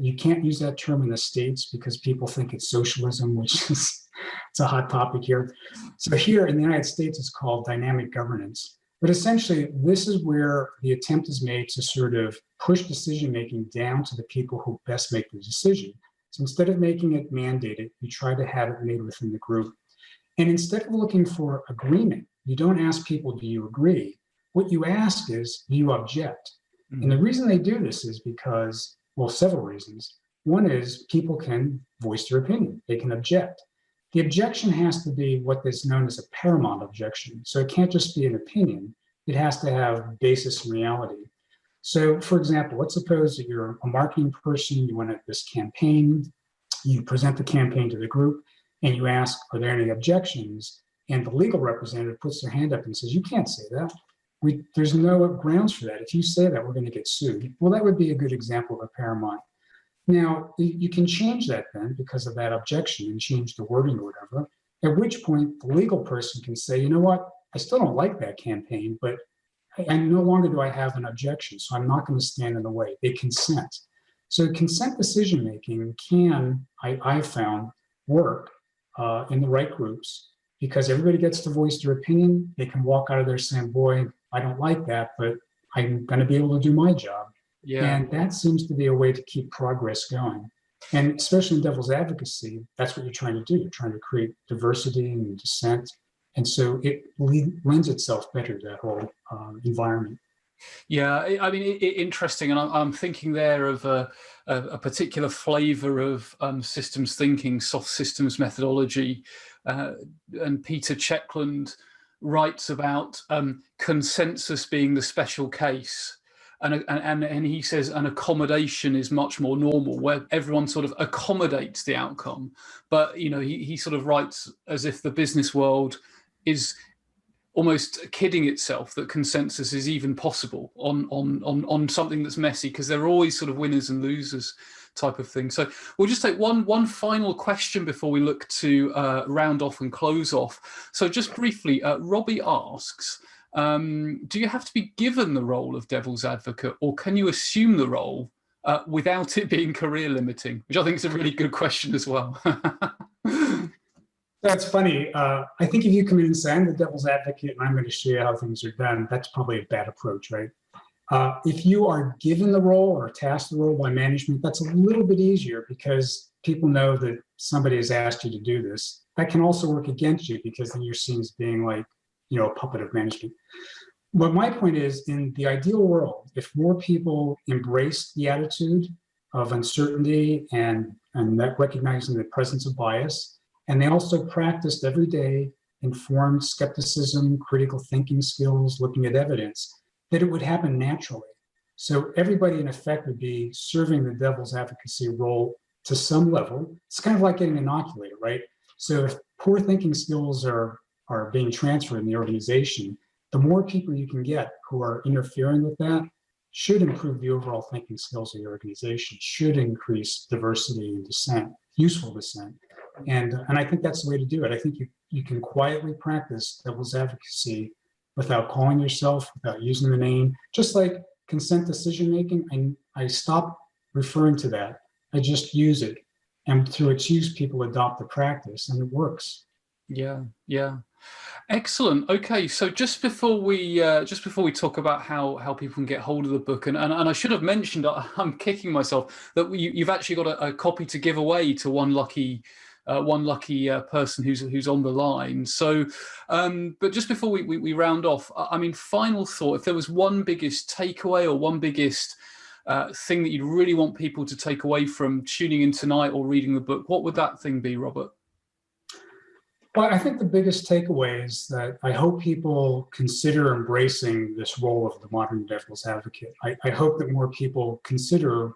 Speaker 2: You can't use that term in the States because people think it's socialism, which is it's a hot topic here. So here in the United States, it's called dynamic governance. But essentially, this is where the attempt is made to sort of push decision-making down to the people who best make the decision. So instead of making it mandated, you try to have it made within the group. And instead of looking for agreement, you don't ask people, do you agree? What you ask is, do you object? Mm-hmm. And the reason they do this is because, well, several reasons. One is people can voice their opinion. They can object. The objection has to be what is known as a paramount objection. So it can't just be an opinion. It has to have basis in reality. So for example, let's suppose that you're a marketing person, you want this campaign, you present the campaign to the group, and you ask, are there any objections? And the legal representative puts their hand up and says, you can't say that. There's no grounds for that. If you say that, we're going to get sued. Well, that would be a good example of a paramount. Now, you can change that then because of that objection and change the wording or whatever, at which point the legal person can say, you know what, I still don't like that campaign, but I no longer do I have an objection, so I'm not going to stand in the way. They consent. So consent decision-making can, I found, work in the right groups because everybody gets to voice their opinion. They can walk out of there saying, boy, I don't like that, but I'm going to be able to do my job. Yeah. And that seems to be a way to keep progress going. And especially in devil's advocacy, that's what you're trying to do. You're trying to create diversity and dissent. And so it lends itself better to that whole environment.
Speaker 1: Yeah, I mean, interesting. And I'm thinking there of a particular flavor of systems thinking, soft systems methodology. And Peter Checkland writes about consensus being the special case. And he says an accommodation is much more normal, where everyone sort of accommodates the outcome. But, you know, he sort of writes as if the business world is almost kidding itself that consensus is even possible on something that's messy, because there are always sort of winners and losers type of thing. So we'll just take one final question before we look to round off and close off. So just briefly, Robbie asks, do you have to be given the role of devil's advocate, or can you assume the role without it being career limiting? Which I think is a really good question as well.
Speaker 2: That's funny. I think if you come in and say, I'm the devil's advocate and I'm going to show you how things are done, that's probably a bad approach, right? If you are given the role or tasked the role by management, that's a little bit easier because people know that somebody has asked you to do this. That can also work against you because then you're seen as being like, you know, a puppet of management. But my point is, in the ideal world, if more people embrace the attitude of uncertainty and that recognizing the presence of bias, and they also practiced every day informed skepticism, critical thinking skills, looking at evidence, that it would happen naturally. So everybody in effect would be serving the devil's advocacy role to some level. It's kind of like getting inoculated, right? So if poor thinking skills are being transferred in the organization, the more people you can get who are interfering with that should improve the overall thinking skills of the organization, should increase diversity and dissent, useful dissent. And I think that's the way to do it. I think you can quietly practice devil's advocacy without calling yourself, without using the name, just like consent decision making. I stop referring to that. I just use it. And through its use, people adopt the practice, and it works.
Speaker 1: Yeah, yeah. Excellent. Okay, so just before we talk about how people can get hold of the book, and I should have mentioned, I'm kicking myself, that you've actually got a copy to give away to one lucky person who's on the line. So, but just before we round off, I mean, final thought: if there was one biggest takeaway or one biggest thing that you'd really want people to take away from tuning in tonight or reading the book, what would that thing be, Robert?
Speaker 2: Well, I think the biggest takeaway is that I hope people consider embracing this role of the modern devil's advocate. I hope that more people consider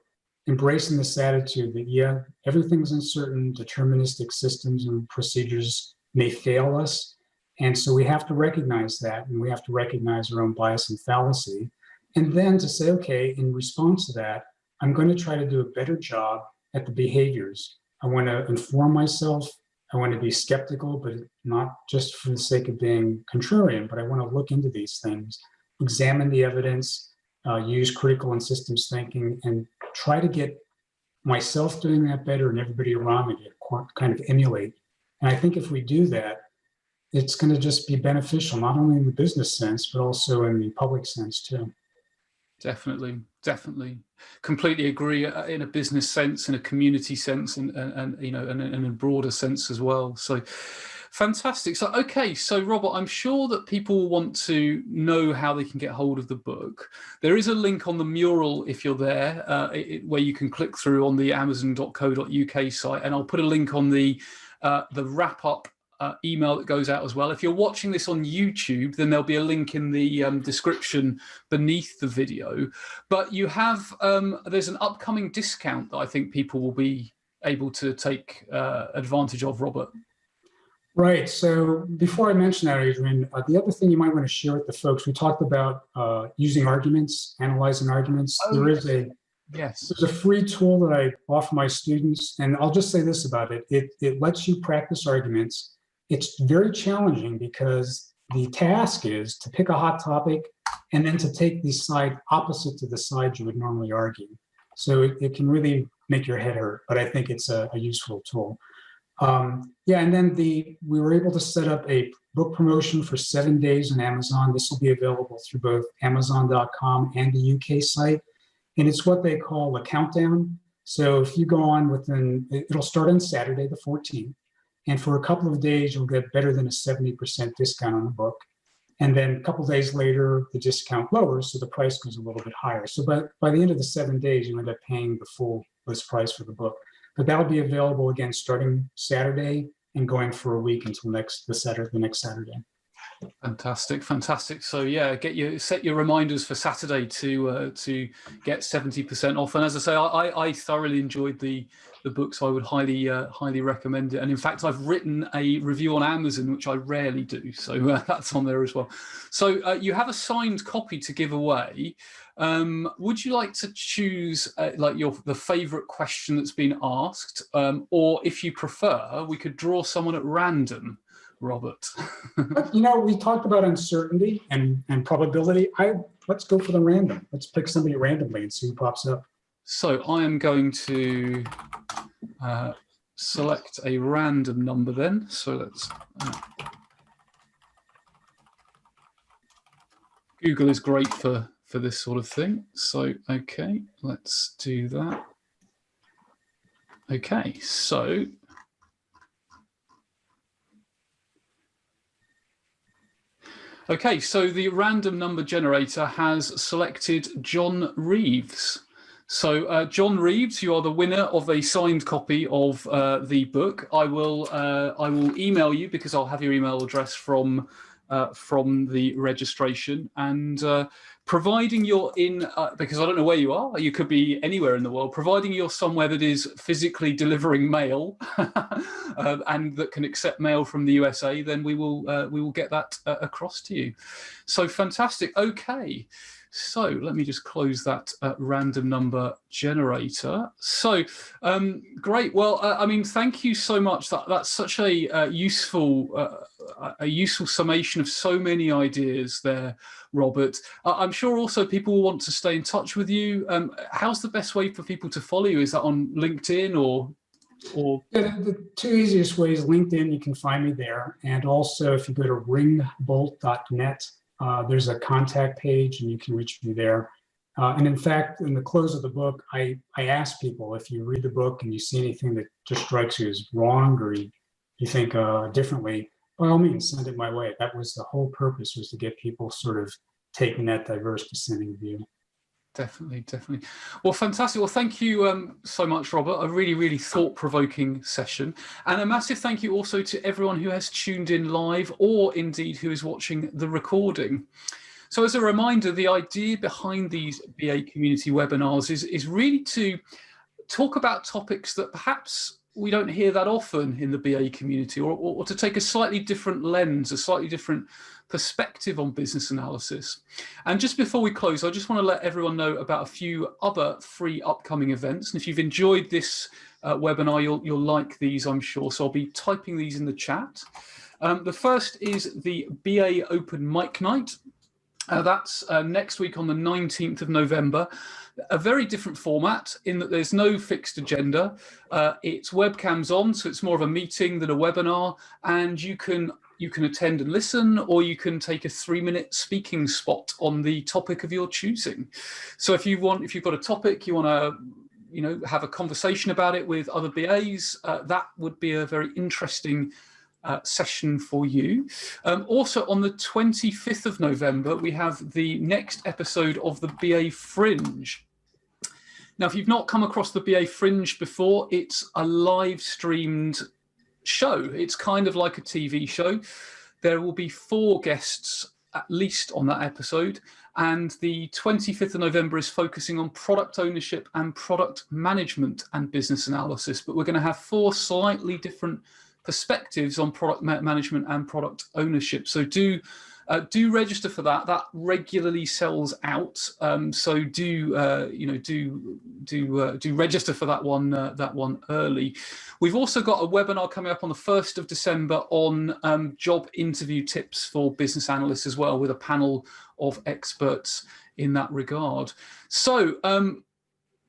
Speaker 2: embracing this attitude that, yeah, everything's uncertain, deterministic systems and procedures may fail us. And so we have to recognize that, and we have to recognize our own bias and fallacy. And then to say, okay, in response to that, I'm going to try to do a better job at the behaviors. I want to inform myself. I want to be skeptical, but not just for the sake of being contrarian, but I want to look into these things, examine the evidence, use critical and systems thinking, and try to get myself doing that better and everybody around me to kind of emulate. And I think if we do that, it's going to just be beneficial, not only in the business sense, but also in the public sense too.
Speaker 1: Definitely, definitely, completely agree. In a business sense, in a community sense, and you know, and in a broader sense as well. So, fantastic. So, okay, so Robert, I'm sure that people will want to know how they can get hold of the book. There is a link on the mural if you're there, where you can click through on the Amazon.co.uk site, and I'll put a link on the wrap up email that goes out as well. If you're watching this on YouTube, then there'll be a link in the description beneath the video. But you have there's an upcoming discount that I think people will be able to take advantage of, Robert.
Speaker 2: Right. So before I mention that, Adrian, the other thing you might want to share with the folks, we talked about using arguments, analyzing arguments.
Speaker 1: Oh,
Speaker 2: there's a free tool that I offer my students, and I'll just say this about it. It lets you practice arguments. It's very challenging because the task is to pick a hot topic and then to take the side opposite to the side you would normally argue. So it can really make your head hurt, but I think it's a useful tool. Yeah, and then we were able to set up a book promotion for 7 days on Amazon. This will be available through both Amazon.com and the UK site. And it's what they call a countdown. So if you go on it'll start on Saturday, the 14th. And for a couple of days, you'll get better than a 70% discount on the book. And then a couple of days later, the discount lowers, so the price goes a little bit higher. So by the end of the 7 days, you end up paying the full list price for the book. But that'll be available again starting Saturday and going for a week until the next Saturday.
Speaker 1: Fantastic, fantastic. So yeah, set your reminders for Saturday to get 70% off. And as I say, I thoroughly enjoyed the book, so I would highly recommend it. And in fact, I've written a review on Amazon, which I rarely do, so that's on there as well. So you have a signed copy to give away. Would you like to choose the favorite question that's been asked, or if you prefer, we could draw someone at random? Robert.
Speaker 2: You know, we talked about uncertainty and probability. Let's go for the random. Let's pick somebody randomly and see who pops up.
Speaker 1: So I am going to select a random number then. So let's Google is great for this sort of thing. So okay, let's do that. Okay, so the random number generator has selected John Reeves. So John Reeves, you are the winner of a signed copy of the book. I will email you because I'll have your email address from from the registration. And providing you're in, because I don't know where you are, you could be anywhere in the world, providing you're somewhere that is physically delivering mail and that can accept mail from the USA, then we will get that across to you. So fantastic. Okay. So let me just close that random number generator. So great. Well, I mean, thank you so much. That's such a useful summation of so many ideas there, Robert. I'm sure also people will want to stay in touch with you. How's the best way for people to follow you? Is that on LinkedIn or?
Speaker 2: Yeah, the two easiest ways, LinkedIn, you can find me there. And also if you go to ringbolt.net, there's a contact page and you can reach me there. And in fact, in the close of the book, I ask people, if you read the book and you see anything that just strikes you as wrong or you think differently, by all means, send it my way. That was the whole purpose, was to get people sort of taking that diverse dissenting view.
Speaker 1: Definitely, definitely. Well, fantastic. Well, thank you so much, Robert. A really, really thought-provoking session. And a massive thank you also to everyone who has tuned in live or indeed who is watching the recording. So as a reminder, the idea behind these BA community webinars is really to talk about topics that perhaps we don't hear that often in the BA community, or to take a slightly different lens, a slightly different perspective on business analysis. And just before we close, I just want to let everyone know about a few other free upcoming events. And if you've enjoyed this webinar, you'll like these, I'm sure. So I'll be typing these in the chat. The first is the BA Open Mic Night. That's next week on the 19th of November. A very different format in that there's no fixed agenda. It's webcams on, so it's more of a meeting than a webinar, and you can attend and listen, or you can take a 3-minute speaking spot on the topic of your choosing. So if you've got a topic, you want to have a conversation about it with other BAs, that would be a very interesting session for you. Also on the 25th of November, we have the next episode of the BA Fringe. Now, if you've not come across the BA Fringe before, it's a live streamed show. It's kind of like a TV show. There will be 4 guests at least on that episode. And the 25th of November is focusing on product ownership and product management and business analysis. But we're going to have 4 slightly different perspectives on product management and product ownership. So do register for that. That regularly sells out. So do register for that one early. We've also got a webinar coming up on the 1st of December on job interview tips for business analysts as well, with a panel of experts in that regard. So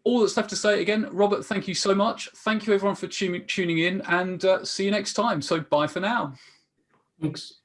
Speaker 1: all that's left to say, again, Robert, thank you so much. Thank you everyone for tuning in, and see you next time. So bye for now.
Speaker 2: Thanks.